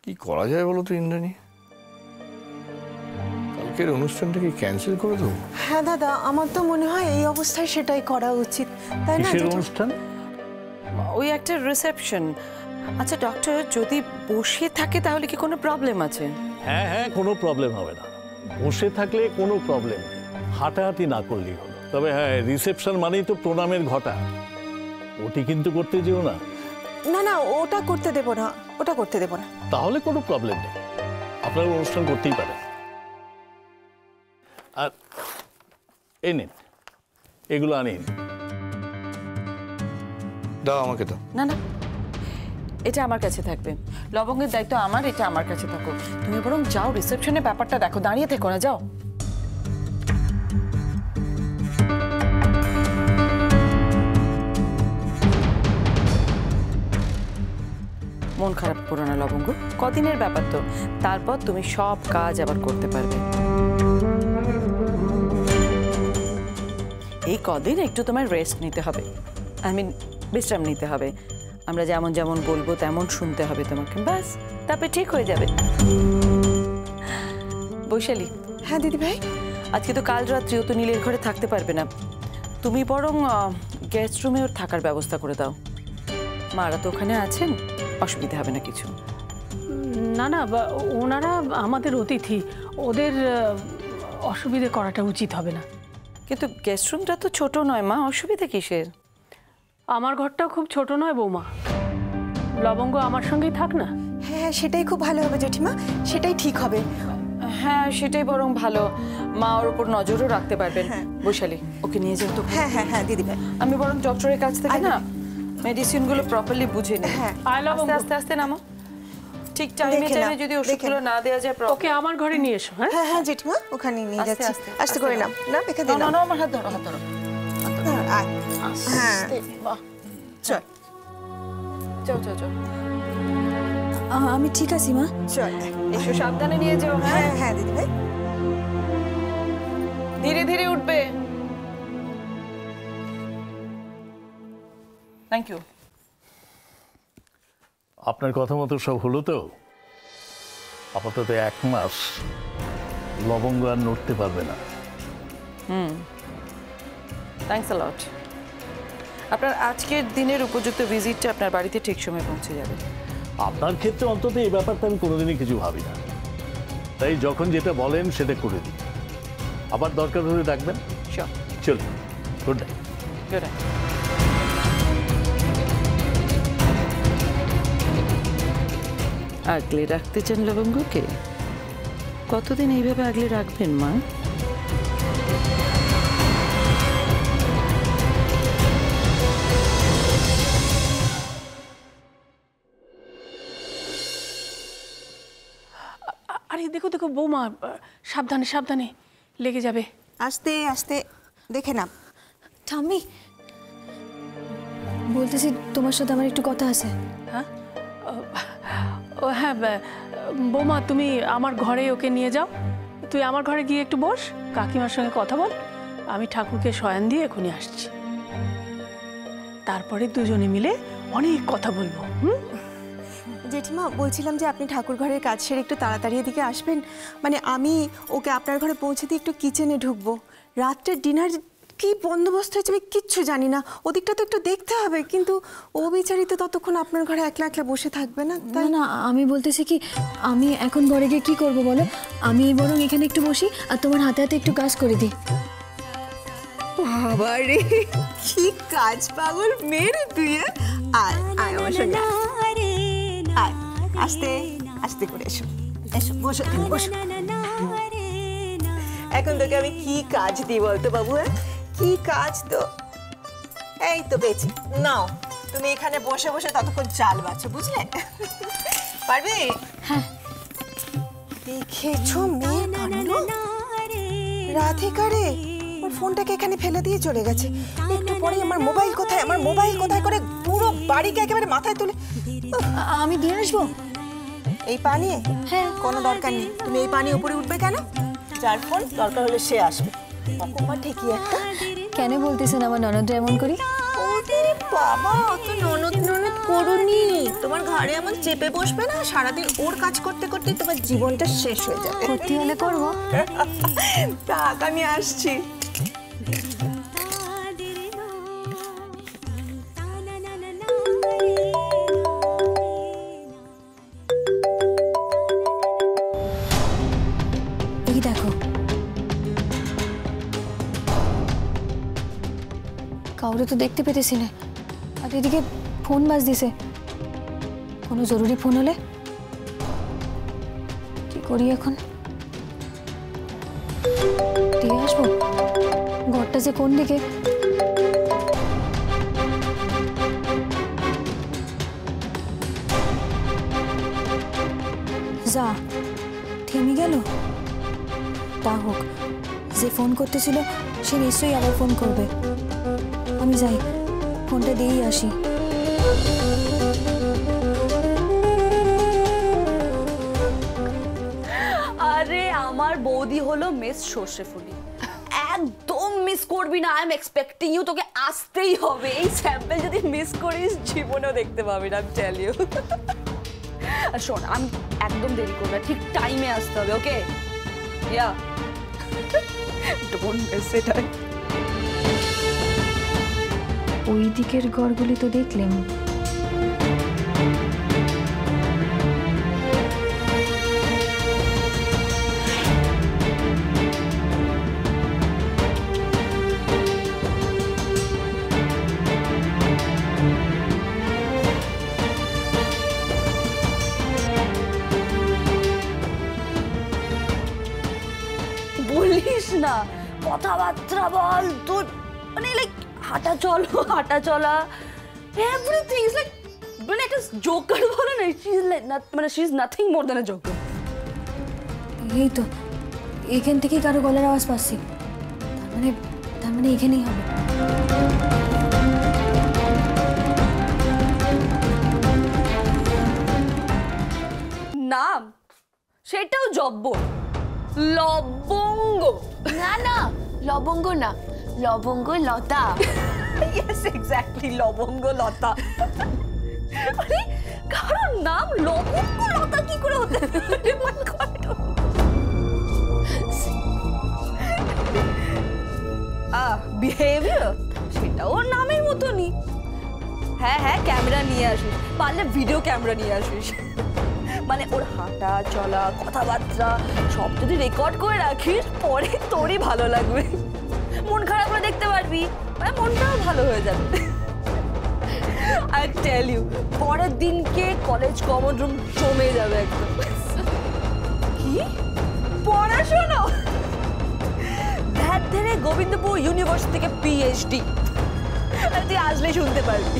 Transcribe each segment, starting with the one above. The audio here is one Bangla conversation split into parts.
কি করা যায় বলো তো ইন্দ্রাণী? কালকের অনুষ্ঠানটা কি ক্যান্সেল করে দেবো? হ্যাঁ দাদা, আমার তো মনে হয় এই অবস্থায় সেটাই করা উচিত, তাই না? কিসের অনুষ্ঠান? ওই একটা রিসেপশন। আচ্ছা ডক্টর, যদি বসে থাকে তাহলে কি কোনো প্রবলেম আছে? হ্যাঁ হ্যাঁ, কোনো প্রবলেম হবে না। বসে থাকলে কোনো প্রবলেম নেই, হাঁটাহাঁটি না করলেই হলো। তবে হ্যাঁ, রিসেপশন মানেই তো প্রণামের ঘটা, ওটি কিন্তু করতে যেও না। না না, ওটা করতে দেব না, ওটা করতে দেব না। তাহলে কোনো প্রবলেম নেই, আপনারা অনুষ্ঠান করতেই পারেন। আর এই নিন, এগুলো আনিন। দাও আমাকে দাও। না না, এটা আমার কাছে থাকবে। লবঙ্গের দায়িত্ব আমার, এটা আমার কাছে থাকো। তুমি বরং যাও রিসেপশনের ব্যাপারটা দেখো, দাঁড়িয়ে থেকো না, যাও। মন খারাপ করো না লবঙ্গ, কদিনের ব্যাপার তো, তারপর তুমি সব কাজ আবার করতে পারবে। এই কদিন একটু তোমার রেস্ট নিতে হবে, বিশ্রাম নিতে হবে। আমরা যেমন যেমন বলবো তেমন শুনতে হবে তোমাকে, ব্যাস, তারপরে ঠিক হয়ে যাবে। বৈশালী। হ্যাঁ দিদি ভাই। আজকে তো কাল রাত্রি ও তো নীলের ঘরে থাকতে পারবে না, তুমি বরং গেস্ট রুমে ওর থাকার ব্যবস্থা করে দাও। মারা তো ওখানে আছেন, অসুবিধা হবে না কিছু। না না, ওনারা আমাদের অতিথি, ওদের অসুবিধে করাটা উচিত হবে না। কিন্তু গেস্ট রুমটা তো ছোট নয় মা, অসুবিধা কিসের? আমার ঘরটাও খুব ছোট নয় বৌমা, লবঙ্গ আমার সঙ্গেই থাক না। হ্যাঁ সেটাই খুব ভালো হবে জেঠিমা, সেটাই ঠিক হবে। হ্যাঁ সেটাই বরং ভালো, মা ওর উপর নজরও রাখতে পারবেন। বৈশালী, ওকে নিয়ে যাও তো। হ্যাঁ হ্যাঁ হ্যাঁ দিদি ভাই। আমি বরং ডক্টরের কাছ থেকে না মেডিসিনগুলো প্রপারলি বুঝে নিই। হ্যাঁ আস্তে আস্তে আস্তে নামো, ঠিক টাইমে যদি ওষুধগুলো না দেওয়া যায়। ওকে আমার ঘরে নিয়ে এসো। হ্যাঁ হ্যাঁ হ্যাঁ জেঠিমা, ওখানে নিয়ে যাচ্ছি। আস্তে করে নাও, না এখানে না না, আমার হাত ধরো, হাত ধরো। হ্যাঁ চল যাও যাও যাও। আমি ঠিক আছি মা, চল। এসো, সাবধানে নিয়ে যাও। হ্যাঁ হ্যাঁ দিদি ভাই, ধীরে ধীরে উঠবে। Thank you. আপনার কথা মতো সব হলো তো? আপাতত 1 মাস লবঙ্গ আর নড়তে পারবে না। থ্যাঙ্কস আ লট। আপনার আজকের দিনের উপযুক্ত ভিজিটটা আপনার বাড়িতে ঠিক সময় পৌঁছে যাবে। আপনার ক্ষেত্রে অন্তত এই ব্যাপারটা আমি কোনোদিনই কিছু ভাবি না, তাই যখন যেটা বলেন সেটা করে দিই। আবার দরকার হলে ডাকবেন। শিওর। চলুন, গুড নাইট। Good night. আগলে রাখতে চান লবঙ্গকে? কতদিন এইভাবে আগলে রাখবেন মা? আরে দেখো দেখো বৌমা, সাবধানে সাবধানে, লেগে যাবে। আস্তে আস্তে দেখে নাও। ঠাম্মি, বলতেছি তোমার সাথে আমার একটু কথা আছে। হ্যাঁ ও হ্যাঁ, বৌমা তুমি আমার ঘরে ওকে নিয়ে যাও। তুই আমার ঘরে গিয়ে একটু বস, কাকিমার সঙ্গে কথা বল। আমি ঠাকুরকে শয়ন দিয়ে এখনই আসছি, তারপরে দুজনে মিলে অনেক কথা বলবো। জেঠিমা বলছিলাম যে আপনি ঠাকুর ঘরের কাজ সেরে একটু তাড়াতাড়ি এদিকে আসবেন। মানে আমি ওকে আপনার ঘরে পৌঁছে দিয়ে একটু কিচেনে ঢুকবো। রাত্রের ডিনার কি বন্দোবস্ত হয়েছে আমি কিচ্ছু জানি না, ওদিকটা তো একটু দেখতে হবে। কিন্তু ও বিচারি তো ততক্ষণ আপনার ঘরে একলা একলা বসে থাকবে না। তাই না, আমি বলতেছি কি, আমি এখন ঘরে গিয়ে কি করবো বলো? আমি বরং এখানে একটু বসি আর তোমার হাতে হাতে একটু কাজ করে দিই। বাবা রে, কি কাজ পাগল মেয়ে রে তুই। আয় আয় আমার সঙ্গে, আয় আস্তে আস্তে করে এসো, এসো বসো বসো। এখন তোকে আমি কি কাজ দিই বলতো বাবু? কি কাজ? তো এই তো পেয়েছি, নাও তুমি এখানে বসে বসে ততক্ষণ চাল বাছো, বুঝলে? পারবে? হ্যাঁ। দেখেছো মেয়ে কাণ্ড, রাধিকা রে ওর ফোনটাকে এখানে ফেলে দিয়ে চলে গেছে। একটু পরে আমার মোবাইল কোথায়, আমার মোবাইল কোথায় করে পুরো বাড়িকে একেবারে মাথায় তুলে। আমি দিয়ে আসবো এই পানি? হ্যাঁ। কোনো দরকার নেই, তুমি এই পানি উপরে উঠবে কেন? যার ফোন দরকার হলে সে আসবে। অকম্মা ঠিকই একটা। কেন বলতেছেন আমার ননদ এমন করি? ও বাবা তো ননদ ননদ করুনি, তোমার ঘাড়ে এমন চেপে বসবে না, সারাদিন ওর কাজ করতে করতে তোমার জীবনটা শেষ হয়ে যাবে। সত্যি হলে করবো। থাক আমি আসছি। এই দেখো, কাউরে তো দেখতে পেতেছি না, আর এদিকে ফোন বাজ দিছে। কোনো জরুরি ফোন হলে কি করি এখন? দিয়ে আসবো? ঘরটা যে কোন দিকে? যা থেমে গেল। তা হোক, যে ফোন করতেছিল সে নিশ্চয়ই আবার ফোন করবে। আমি যাই, ফোনটা দিয়েই আসি। আরে আমার বৌদি হলো মিস সর্ষেফুলি, একদম মিস করবি না। আই এম এক্সপেক্টিং ইউ, তোকে আসতেই হবে। এই স্যাম্পল যদি মিস করিস জীবনেও দেখতে পাবি না, আমি টেল ইউ। আর শোন, আমি একদম দেরি করব না, ঠিক টাইমে আসতে হবে, ওকে? ইয়া, ডোন্ট মিস ইট। ওই দিকের ঘরগুলি তো দেখলাম, বলিস না, কথাবার্তা বল তোর, মানে লাইক হাঁটা চলা এভরিথিং ইজ লাইক, মানে একটা জোকার বলে না, শি ইজ লাইক, মানে she is nothing more than a Joker. এই তো এখান থেকেই কারো গলার আওয়াজ পাচ্ছি, তার মানে এখানেই হবে। নাম সেটাও জব্বর, লবঙ্গ। না না, লবঙ্গ না, লবঙ্গ লতা। ইয়েস এক্স্যাক্টলি, লবঙ্গ লতা। আরে কারোর নাম লবঙ্গ লতা কি করে হতে বিহেভিয়ার সেটাও ওর নামের মতনই। হ্যাঁ হ্যাঁ, ক্যামেরা নিয়ে আসিস, পারলে ভিডিও ক্যামেরা নিয়ে আসিস। মানে ওর হাঁটা চলা কথাবার্তা সব যদি রেকর্ড করে রাখিস, পরে তোরই ভালো লাগবে। মন খারাপ করে দেখতে পারবি, মানে মনটাও ভালো হয়ে যাবে। আই টেল ইউ, পরের দিনকে কলেজ কমন রুম জমে যাবে একদম। কি পড়াশোনা? ধ্যাত ধরে গোবিন্দপুর ইউনিভার্সিটি থেকে পিএইচডি, তুই আসলে শুনতে পারবি।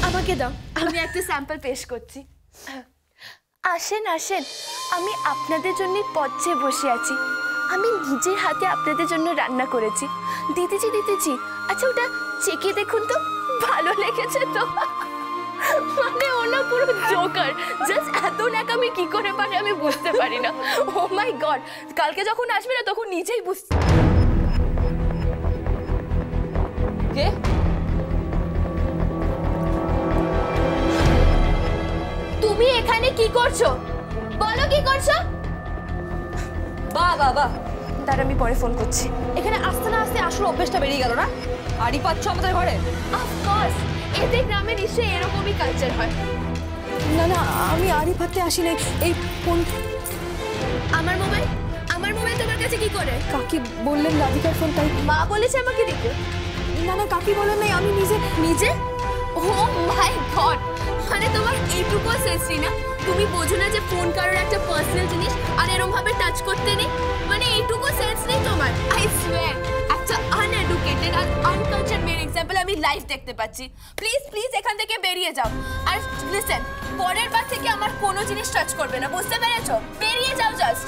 আমাকে দাও, আমি একটা স্যাম্পল পেশ করছি। আসেন আসেন, আমি আপনাদের জন্য পথে বসে আছি। আমি নিজের হাতে আপনাদের জন্য রান্না করেছি। দিতেছি। আচ্ছা ওটা চেখে দেখুন তো, ভালো লেগেছে তো? মানে ওনা পুরো জোকার, জাস্ট এত ন্যাকামি কি করে পারে আমি বুঝতে পারি না। ও মাই গড, কালকে যখন আসবে না তখন নিজেই বুঝতে। কে? তুমি এখানে কি করছো? বলো কি করছো? বাহ, তার আমি পরে ফোন করছি। এখানে আসতে না আসতে আসল অভ্যেসটা বেরিয়ে গেল না? আড়ি পাচ্ছ আমাদের ঘরে? অফকোর্স, এদের গ্রামে নিশ্চয়ই এরকমই কালচার হয়। না না, আমি আড়ি পাততে আসি নাই। এই ফোন আমার মোবাইল তোমার কাছে কি করে? কাকি বললেন রাধিকার ফোন, তাই। মা বলেছে আমাকে দিতে। না না, কাকি বলেন নাই, আমি নিজে। ও মাই গড, মানে তোমার এইটুকু সেন্স না? তুমি বোঝো না যে ফোন কারোর একটা পার্সোনাল জিনিস, আর এরকম ভাবে টাচ করতে নেই? মানে এইটুকু সেন্স নেই তোমার? আই সোয়্যার, একটা আনএডুকেটেড আর আনকালচারড মেয়ের এক্সাম্পল আমি লাইভ দেখতে পাচ্ছি। প্লিজ এখান থেকে বেরিয়ে যাও। আর লিসেন, পরের বার থেকে আমার কোনো জিনিস টাচ করবে না, বুঝতে পেরেছো? বেরিয়ে যাও জাস্ট।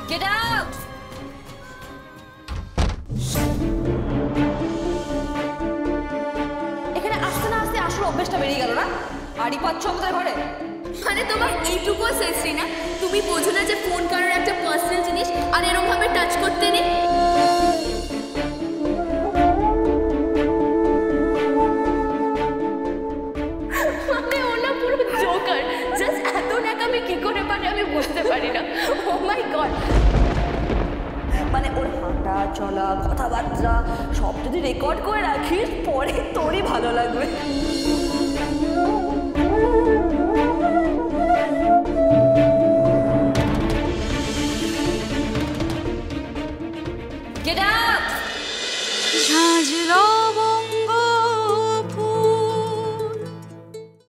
Get out. এখানে আসতে না আসতে আসল অভ্যেসটা বেরিয়ে গেল না? আড়ি পাচ্ছ আমাদের ঘরে? মানে তোমার এইটুকু সেন্স না? তুমি বোঝো না যে ফোন কারোর একটা পার্সোনাল জিনিস, আর এরকম ভাবে টাচ করতে নেই? বুঝতে পারি না। ও মাই গড, মানে ওর হাঁটা চলা কথাবার্তা সব যদি রেকর্ড করে রাখিস পরে তোরই ভালো লাগবে। সাজলো